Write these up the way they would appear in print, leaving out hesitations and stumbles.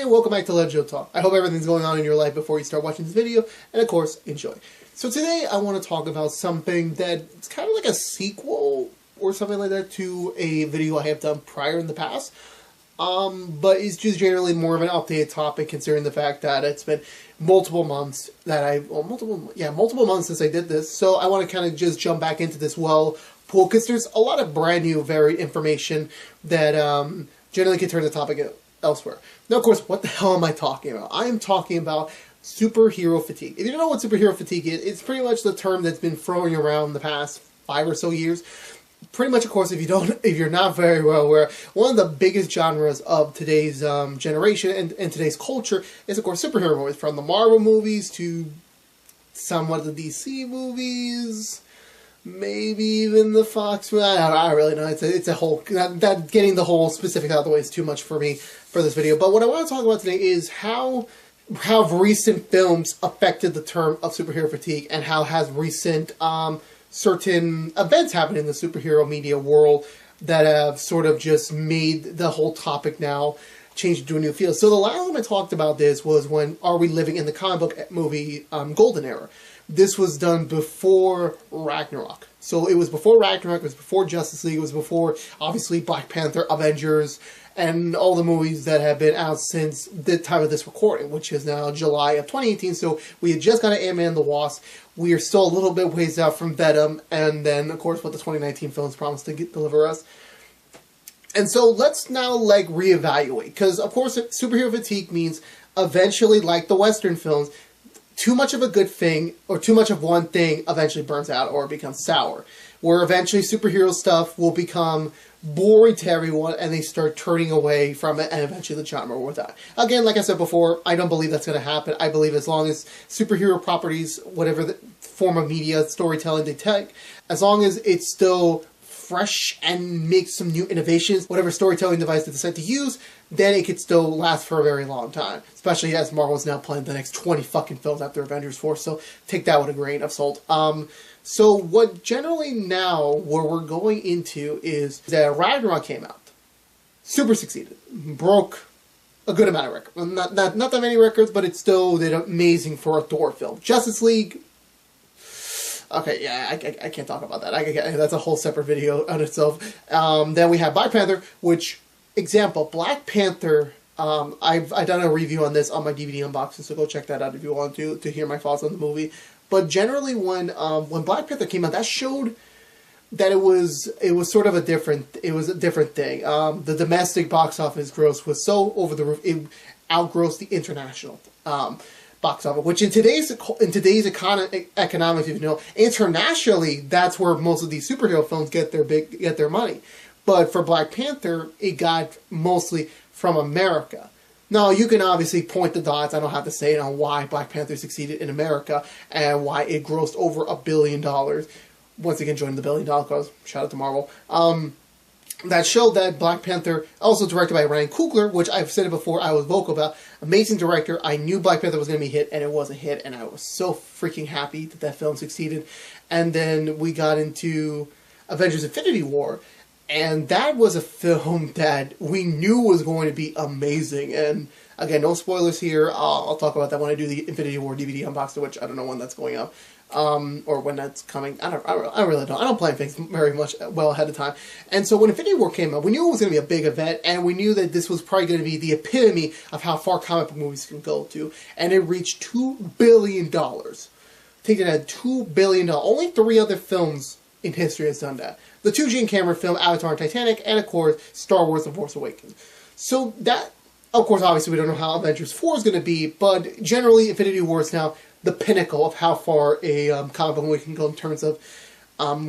and welcome back to Legend Talk. I hope everything's going on in your life before you start watching this video, and of course, enjoy. So today I want to talk about something that's kind of like a sequel or something like that to a video I have done prior in the past. But it's just generally more of an updated topic considering the fact that it's been multiple months that multiple months since I did this. So I want to kind of just jump back into this pool because there's a lot of brand new, varied information that generally can turn the topic elsewhere. Now, of course, what the hell am I talking about? I am talking about superhero fatigue. If you don't know what superhero fatigue is, it's pretty much the term that's been throwing around the past 5 or so years. Pretty much, of course, if you're not very well aware, one of the biggest genres of today's generation and today's culture is, of course, superhero movies. From the Marvel movies to somewhat the DC movies, maybe even the Fox. I don't really know. It's a whole that getting the whole specific out of the way is too much for me for this video. But what I want to talk about today is how recent films affected the term of superhero fatigue, and how has recent certain events happen in the superhero media world that have sort of just made the whole topic now change into a new field. So the last time I talked about this was when Are We Living in the Comic Book Movie Golden Era. This was done before Ragnarok. So it was before Ragnarok, it was before Justice League, it was before, obviously, Black Panther, Avengers, and all the movies that have been out since the time of this recording, which is now July of 2018. So we had just got an Ant-Man and the Wasp. We are still a little bit ways out from Venom, and then, of course, what the 2019 films promised to deliver us. And so let's now, reevaluate. Because, of course, superhero fatigue means eventually, like the Western films, too much of a good thing, or too much of one thing, eventually burns out or becomes sour. Where eventually superhero stuff will become boring to everyone, and they start turning away from it, and eventually the genre will die. Again, like I said before, I don't believe that's going to happen. I believe as long as superhero properties, whatever the form of media, storytelling they take, as long as it's still fresh and makes some new innovations, whatever storytelling device they decide to use, then it could still last for a very long time. Especially as Marvel's now planning the next 20 fucking films after Avengers 4, so take that with a grain of salt. So what generally now, where we're going into is that Ragnarok came out. Super succeeded. Broke a good amount of records. Not that many records, but it still did amazing for a Thor film. Justice League, okay, yeah, I can't talk about that. That's a whole separate video on itself. Then we have Black Panther, which, example, Black Panther, I've done a review on this on my DVD unboxing, so go check that out if you want to hear my thoughts on the movie. But generally, when Black Panther came out, that showed that it was sort of a different thing. The domestic box office gross was so over the roof, it outgrossed the international box office. Which in today's economics, if you know, internationally, that's where most of these superhero films get their money. But for Black Panther, it got mostly from America. Now, you can obviously point the dots, I don't have to say it, on why Black Panther succeeded in America and why it grossed over $1 billion. Once again, joining the $1 billion cause. Shout out to Marvel. That showed that Black Panther, also directed by Ryan Coogler, which I've said it before, I was vocal about. Amazing director. I knew Black Panther was going to be a hit, and it was a hit, and I was so freaking happy that film succeeded. And then we got into Avengers Infinity War, and that was a film that we knew was going to be amazing. And again, no spoilers here. I'll talk about that when I do the Infinity War DVD unboxing, which I don't know when that's going up, or when that's coming. I really don't. I don't plan things very much well ahead of time. And so when Infinity War came out, we knew it was going to be a big event, and we knew that this was probably going to be the epitome of how far comic book movies can go to. And it reached $2 billion. Take it at $2 billion. Only 3 other films in history has done that. The 2 Gene Cameron film, Avatar and Titanic, and of course, Star Wars The Force Awakens. So that, of course, obviously we don't know how Avengers 4 is going to be, but generally Infinity War is now the pinnacle of how far a comic book movie can go in terms of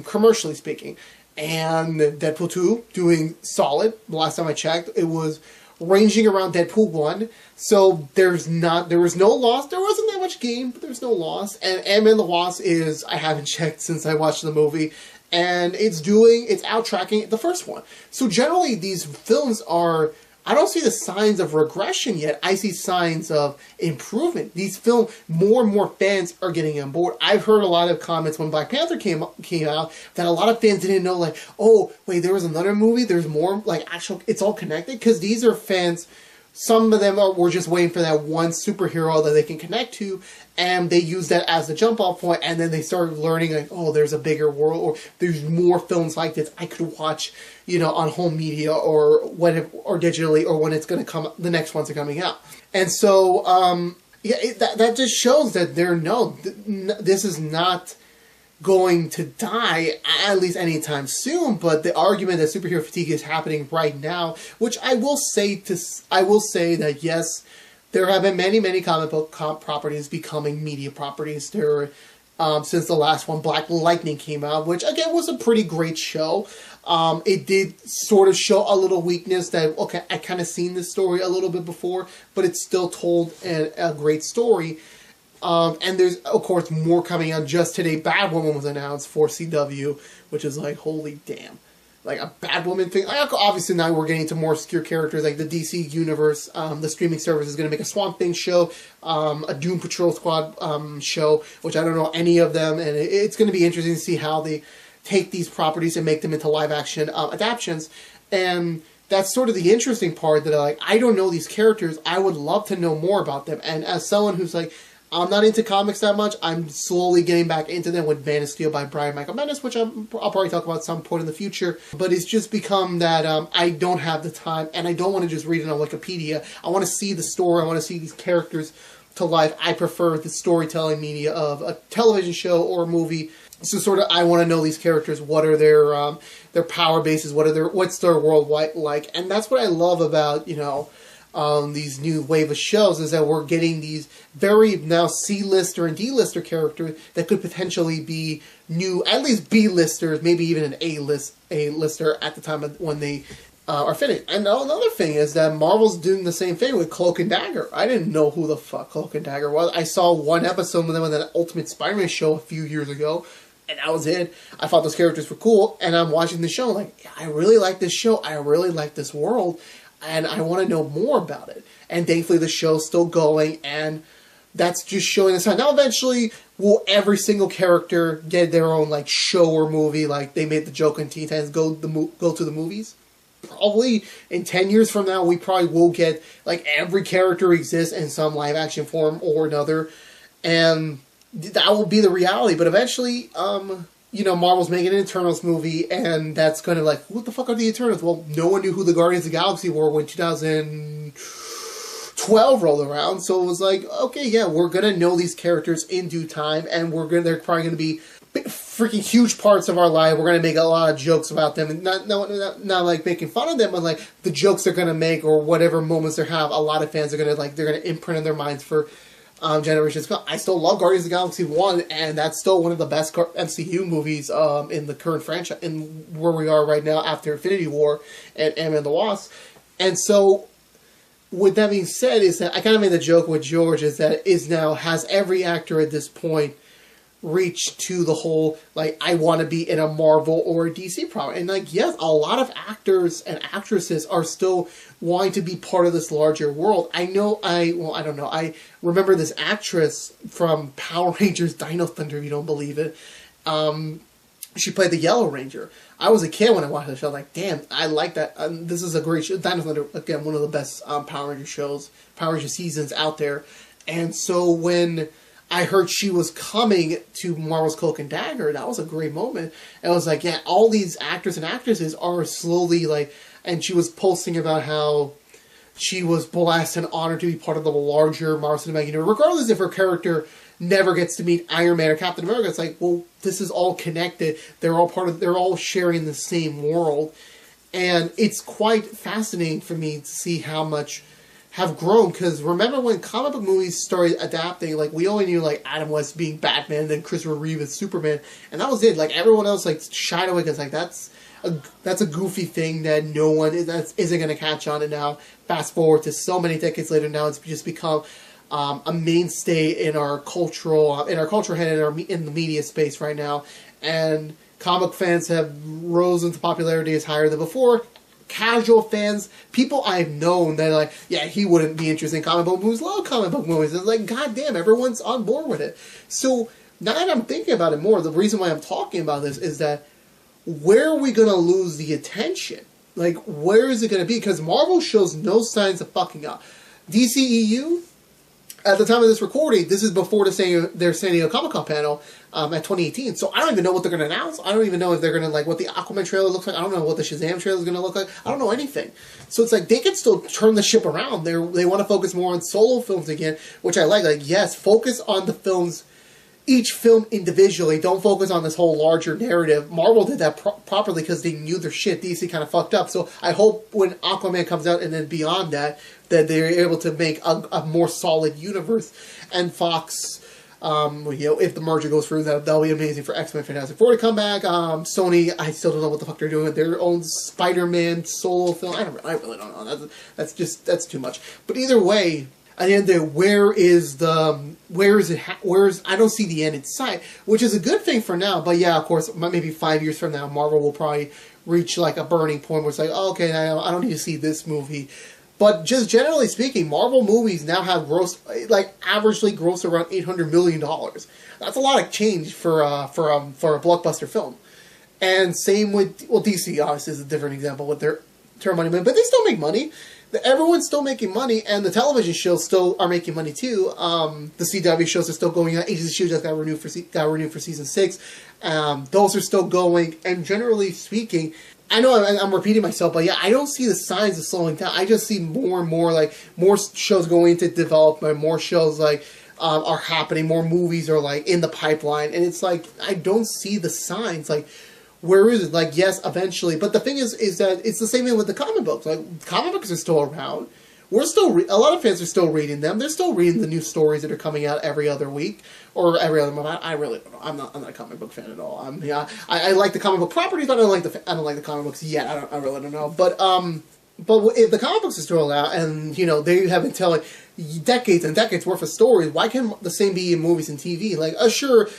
commercially speaking. And Deadpool 2 doing solid. The last time I checked, it was ranging around Deadpool 1. So there was no loss. There wasn't that much gain, but there's no loss. And Ant-Man and the Wasp is, I haven't checked since I watched the movie, and it's out-tracking the first one. So generally these films are, I don't see the signs of regression yet. I see signs of improvement. These films, more and more fans are getting on board. I've heard a lot of comments when Black Panther came out that a lot of fans didn't know, oh, wait, there was another movie, there's more, actual, it's all connected, because these are fans some of them were just waiting for that one superhero that they can connect to, and they use that as the jump-off point, and then they started learning, like, oh, there's a bigger world, or there's more films like this I could watch, you know, on home media, or or digitally, or when it's going to come, the next ones are coming out. And so, yeah, that just shows that this is not going to die, at least anytime soon, but the argument that superhero fatigue is happening right now, which I will say that yes, there have been many comic book properties becoming media properties. There, since the last one, Black Lightning, came out, which again was a pretty great show. It did sort of show a little weakness that, okay, I kind of seen this story a little bit before, but it still told a great story. And there's, of course, more coming out. Just today, Batwoman was announced for CW, which is like, holy damn. Like, a Batwoman thing. Like, obviously, now we're getting into more obscure characters, like the DC Universe. The streaming service is going to make a Swamp Thing show, a Doom Patrol Squad show, which I don't know any of them, and it's going to be interesting to see how they take these properties and make them into live-action adaptations. And that's sort of the interesting part, that I don't know these characters. I would love to know more about them. And as someone who's like, I'm not into comics that much, I'm slowly getting back into them with Man of Steel by Brian Michael Bendis, which I'll probably talk about at some point in the future. But it's just become that I don't have the time, and I don't want to just read it on Wikipedia. I want to see the story, I want to see these characters to life. I prefer the storytelling media of a television show or a movie. So sort of, I want to know these characters. What are their power bases? What's their world like? And that's what I love about, you know, these new wave of shows, is that we're getting these very now C-lister and D-lister characters that could potentially be new, at least B-listers, maybe even an A-lister at the time when they are finished. And another thing is that Marvel's doing the same thing with Cloak and Dagger. I didn't know who the fuck Cloak and Dagger was. I saw one episode with them on that Ultimate Spider-Man show a few years ago, and that was it. I thought those characters were cool, and I'm watching the show like, I really like this show, I really like this world, and I want to know more about it. And thankfully the show's still going, and that's just showing the sign. Now eventually, will every single character get their own like show or movie, like they made the joke in Teen Titans go to the movies? Probably in 10 years from now, we probably will get like every character exists in some live action form or another, and that will be the reality. But eventually, you know, Marvel's making an Eternals movie, and that's going to, like, what the fuck are the Eternals? Well, no one knew who the Guardians of the Galaxy were when 2012 rolled around, so it was like, okay, yeah, we're going to know these characters in due time, and they're probably going to be freaking huge parts of our life. We're going to make a lot of jokes about them, and not like making fun of them, but like the jokes they're going to make, or whatever moments they have, a lot of fans are going to, like, they're going to imprint in their minds for generations. I still love Guardians of the Galaxy 1, and that's still one of the best MCU movies in the current franchise, in where we are right now after Infinity War and Ant-Man and the Wasp. And so, with that being said, is that I kind of made the joke with George, is that has every actor at this point reached to the whole, like, I want to be in a Marvel or a DC property. And, like, yes, a lot of actors and actresses are still wanting to be part of this larger world. I don't know, I remember this actress from Power Rangers Dino Thunder, if you don't believe it. She played the Yellow Ranger. I was a kid when I watched the show, like, damn, I like that. This is a great show. Dino Thunder, again, one of the best Power Ranger shows, Power Ranger seasons out there. And so when I heard she was coming to Marvel's Cloak and Dagger, that was a great moment. And I was like, yeah, all these actors and actresses are slowly, like, and she was posting about how she was blessed and honored to be part of the larger Marvel Cinematic Universe, regardless if her character never gets to meet Iron Man or Captain America. It's like, well, this is all connected. They're all sharing the same world. And it's quite fascinating for me to see how much have grown, because remember when comic book movies started adapting, like, we only knew, like, Adam West being Batman, and then Christopher Reeve as Superman, and that was it. Like, everyone else, like, shied away, because, like, that's a goofy thing that no one isn't going to catch on. And now, fast forward to so many decades later, now it's just become a mainstay in our cultural head, in the media space right now, and comic fans have risen to popularity as higher than before. Casual fans, people I've known that are like, yeah, he wouldn't be interested in comic book movies, love comic book movies. It's like, goddamn, everyone's on board with it. So now that I'm thinking about it more, the reason why I'm talking about this is that where are we going to lose the attention? Like, where is it going to be? Because Marvel shows no signs of fucking up. DCEU, at the time of this recording, this is before their San Diego Comic-Con panel at 2018. So I don't even know what they're going to announce. I don't even know if they're going to, like, what the Aquaman trailer looks like. I don't know what the Shazam trailer is going to look like. I don't know anything. So it's like, they can still turn the ship around. They want to focus more on solo films again, which I like. Like, yes, focus on the films, each film individually. Don't focus on this whole larger narrative. Marvel did that properly because they knew their shit. DC kind of fucked up. So I hope when Aquaman comes out and then beyond that they're able to make a more solid universe. And Fox, if the merger goes through, that'll be amazing for X-Men Fantastic Four to come back. Sony, I still don't know what the fuck they're doing with their own Spider-Man solo film. I really don't know. That's too much. But either way, at the end of the day, I don't see the end in sight, which is a good thing for now. But yeah, of course, maybe 5 years from now, Marvel will probably reach like a burning point where it's like, oh, okay, I don't need to see this movie. But just generally speaking, Marvel movies now have averagely gross around $800 million. That's a lot of change for a blockbuster film. And same with, well, DC obviously is a different example with their term money, but they still make money. Everyone's still making money, and the television shows still are making money too. The CW shows are still going on. Agents of S.H.I.E.L.D. just got renewed for season 6. Those are still going, and generally speaking, I know I'm repeating myself, but yeah, I don't see the signs of slowing down. I just see more and more, like, more shows going into development, more shows, like, are happening, more movies are, like, in the pipeline, and it's like, I don't see the signs, like, where is it? Like, yes, eventually, but the thing is that it's the same thing with the comic books. Like, comic books are still around. We're still, a lot of fans are still reading them. They're still reading the new stories that are coming out every other week, or every other month. I really don't know. I'm not a comic book fan at all. I like the comic book properties, but I don't like the comic books yet. I really don't know. But if the comic books are still out, and, they have been telling decades and decades worth of stories, why can't the same be in movies and TV? Like, sure,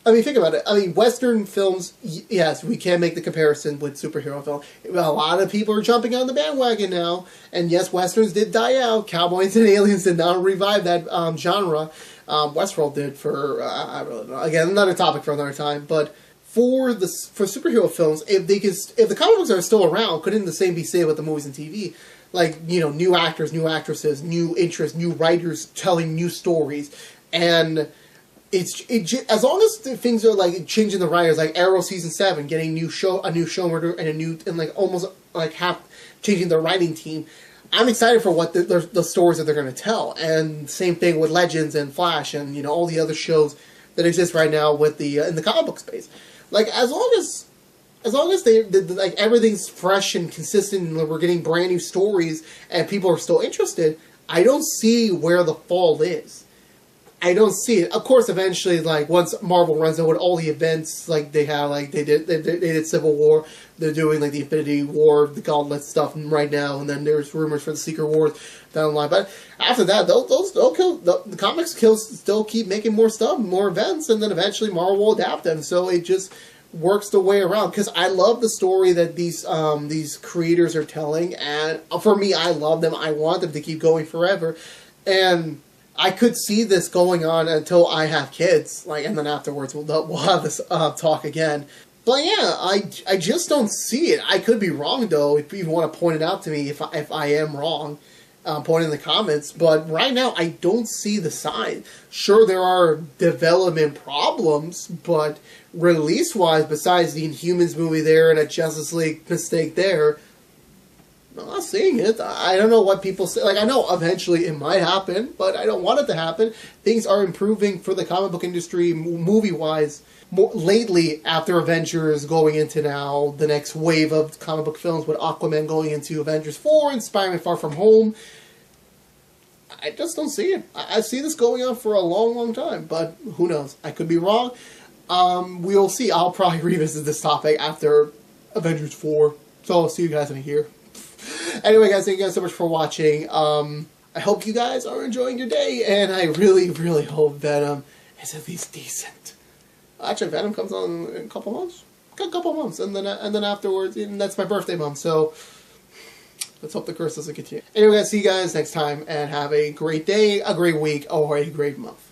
I mean, think about it. I mean, Western films, yes, we can make the comparison with superhero film. A lot of people are jumping on the bandwagon now. And yes, Westerns did die out. Cowboys and aliens did not revive that genre. Westworld did for, I really don't know. Again, another topic for another time. But for superhero films, if the comic books are still around, couldn't the same be said with the movies and TV? Like, new actors, new actresses, new interests, new writers telling new stories. And as long as things are like changing the writers, like Arrow season 7, getting a new showrunner and almost half changing the writing team, I'm excited for what the stories that they're going to tell. And same thing with Legends and Flash and all the other shows that exist right now with in the comic book space. Like, as long as like everything's fresh and consistent, and we're getting brand new stories and people are still interested, I don't see where the fall is. I don't see it. Of course, eventually, like, once Marvel runs out with all the events, like they have, like they did Civil War, they're doing like the Infinity War, the Gauntlet stuff right now, and then there's rumors for the Secret Wars down the line. But after that, the comics still keep making more stuff, more events, and then eventually Marvel will adapt them. So it just works the way around, because I love the story that these creators are telling, and for me, I love them. I want them to keep going forever, and I could see this going on until I have kids, like, and then afterwards we'll have this talk again. But yeah, I just don't see it. I could be wrong, though. If you want to point it out to me, if I am wrong, point it in the comments. But right now, I don't see the sign. Sure, there are development problems, but release-wise, besides the Inhumans movie there and a Justice League mistake there, I'm not seeing it. I don't know what people say. Like, I know eventually it might happen, but I don't want it to happen. Things are improving for the comic book industry, movie-wise, lately after Avengers going into now the next wave of comic book films, with Aquaman going into Avengers 4 and Spider-Man Far From Home. I just don't see it. I see this going on for a long, long time, but who knows? I could be wrong. We'll see. I'll probably revisit this topic after Avengers 4, so I'll see you guys in a year. Anyway, guys, thank you guys so much for watching. I hope you guys are enjoying your day, and I really, really hope Venom is at least decent. Actually, Venom comes on in a couple months. And then afterwards, and that's my birthday month, so let's hope the curse doesn't continue. Anyway, guys, see you guys next time, and have a great day, a great week, or a great month.